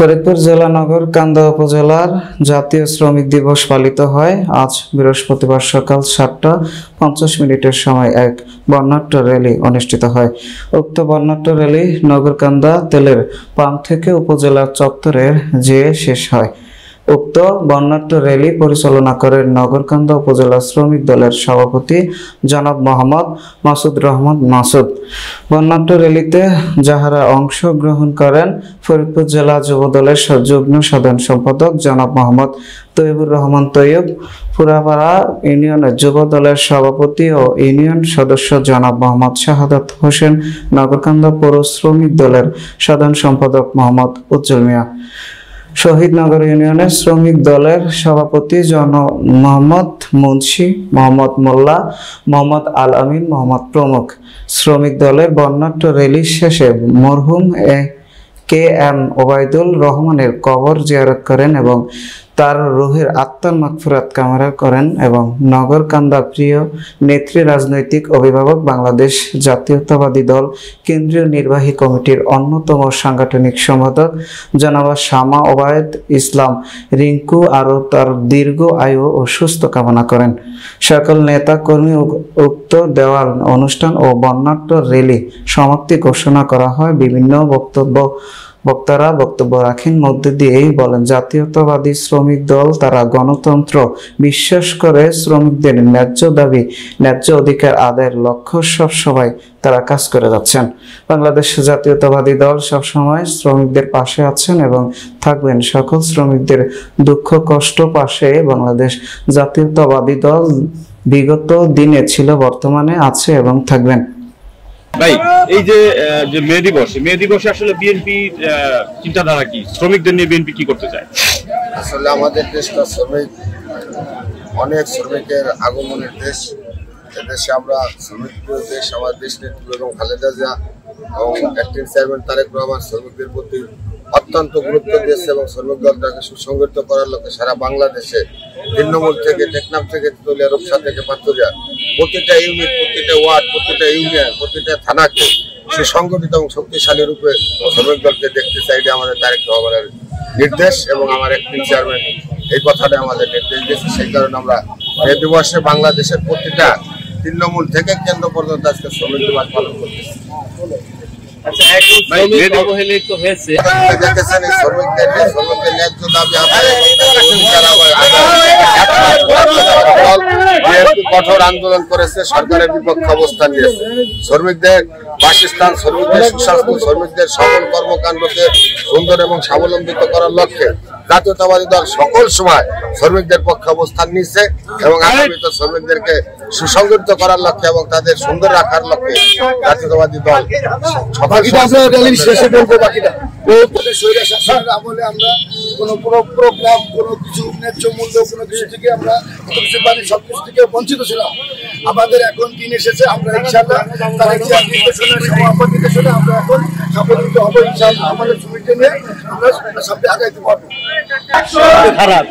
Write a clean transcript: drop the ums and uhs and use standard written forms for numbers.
ফরিদপুর জেলা নগরকান্দা উপজেলার জাতীয় শ্রমিক দিবস পালিত হয়। আজ বৃহস্পতিবার সকাল 7:50 সময় এক বর্ণাঢ্য র্যালি অনুষ্ঠিত হয়। উক্ত বর্ণাঢ্য র্যালি নগরকান্দা তেলের পাম্প থেকে উপজেলার চত্বরে যেয়ে শেষ হয়। উক্ত বর্ণাঢ্য র্যালি পরিচালনা করেন নগরকান্দা উপজেলা শ্রমিক দলের সভাপতি জনাব মোহাম্মদ মাসুদ রহমান মাসুদ। বর্ণাঢ্য র্যালিতে যাহারা অংশগ্রহণ করেন ফরিদপুর জেলা যুব দলের যুগ্ম সাধারণ সম্পাদক জনাব মোহাম্মদ তৈয়বুর রহমান তৈয়ব, পুরাপাড়া ইউনিয়নের যুব দলের সভাপতি ও ইউনিয়ন সদস্য জনাব মোহাম্মদ শাহাদাত হোসেন, নগরকান্দা পৌর শ্রমিক দলের সাধারণ সম্পাদক মোহাম্মদ উজ্জ্বল মিয়া, শহীদনগর ইউনিয়নের শ্রমিক দলের সভাপতি মোহাম্মদ মুন্সি, মোহাম্মদ মোল্লা, মোহাম্মদ আল আমিন মোহাম্মদ প্রমুখ। শ্রমিক দলের বর্ণাঢ্য র্যালি শেষে মরহুম KM ওবায়দুল রহমানের কবর জিয়ারত করেন এবং তার রুহের আত্মার মাগফিরাত কামনা করেন এবং নগরকান্দা প্রিয় নেত্রী রাজনৈতিক অভিভাবক বাংলাদেশ জাতীয়তাবাদী দল কেন্দ্রীয় নির্বাহী কমিটির অন্যতম সাংগঠনিক সম্পাদক জনাব শামা ওবায়দ ইসলাম রিঙ্কু আরও তার দীর্ঘ আয়ু ও সুস্থ কামনা করেন। সকল নেতা কর্মী উক্ত দেওয়াল অনুষ্ঠান ও বর্ণাঢ্য র্যালি সমাপ্তি ঘোষণা করা হয়। বিভিন্ন বক্তারা বক্তব্য রাখেন, মধ্যে দিয়েই বলেন, জাতীয়তাবাদী শ্রমিক দল তারা গণতন্ত্র বিশ্বাস করে, শ্রমিকদের ন্যায্য দাবি ন্যায্য অধিকার আদায়ের লক্ষ্য সবসময় তারা কাজ করে যাচ্ছেন। বাংলাদেশ জাতীয়তাবাদী দল সবসময় শ্রমিকদের পাশে আছেন এবং থাকবেন। সকল শ্রমিকদের দুঃখ কষ্ট পাশে বাংলাদেশ জাতীয়তাবাদী দল বিগত দিনে ছিল, বর্তমানে আছে এবং থাকবেন। ভাই, এই যে মে দিবসে আসলে বিএনপি চিন্তাধারা কি, শ্রমিকদের নিয়ে বিএনপি কি করতে চায়? আসলে আমাদের দেশটা অনেক শ্রমিকের আগমনের দেশ। এদেশে আমরা শ্রমিক দেশ, আমার দেশ নেত্রী বেগম খালেদা জিয়া এবং অ্যাক্টিং চেয়ারম্যান তারেক রহমান শ্রমিকদের প্রতি অত্যন্ত গুরুত্ব দিয়েছে এবং শ্রমিক দলটাকে সুসংগঠিত করার লক্ষ্যে সারা বাংলাদেশে তৃণমূল থেকে টেকনাফ থেকে তুলিয়া রূপসা থেকে পাথুরিয়া প্রতিটা ইউনিট, প্রতিটা ওয়ার্ড, প্রতিটা ইউনিয়ন, প্রতিটা থানাকে সুসংগঠিত এবং শক্তিশালী রূপে শ্রমিক দলকে দেখতে চাই। আমাদের তারেক রহমানের নির্দেশ এবং আমার অ্যাক্টিং চেয়ারম্যান এই কথাটা আমাদের নির্দেশ দিয়েছে। সেই কারণে আমরা এই দিবসে বাংলাদেশের প্রতিটা তৃণমূল থেকে কেন্দ্র পর্যন্ত আজকে শ্রমিক দিবস পালন করতেছি। কঠোর আন্দোলন করেছে, সরকারের বিপক্ষে অবস্থান নিয়েছে। শ্রমিকদের বাসস্থান, শ্রমিকদের সুস্বাস্থ্য, শ্রমিকদের সকল কর্মকাণ্ডকে সুন্দর এবং স্বাবলম্বিত করার লক্ষ্যে জাতীয়তাবাদী দল সকল সময় শ্রমিকদের পক্ষে অবস্থান নিচ্ছে এবং আগামীতে শ্রমিকদেরকে সুসংগঠিত করার লক্ষ্যে এবং তাদের সুন্দর রাখার লক্ষ্যে জাতীয়তাবাদী দল আমলে আমরা কোনো প্রোগ্রাম, কোনো কিছু ন্যায্য মূল্য, কোনো কিছু থেকে আমরা সবকিছু থেকে বঞ্চিত ছিলাম। আমাদের এখন দিন এসেছে, আমরা ইনশাআল্লাহ তার নির্দেশনা আমরা এখন সাফল্য হবো ইনশাআল্লাহ। আমাদের শ্রমিকদের নিয়ে আমরা সামনে আগাইতে পারবো। খারাপ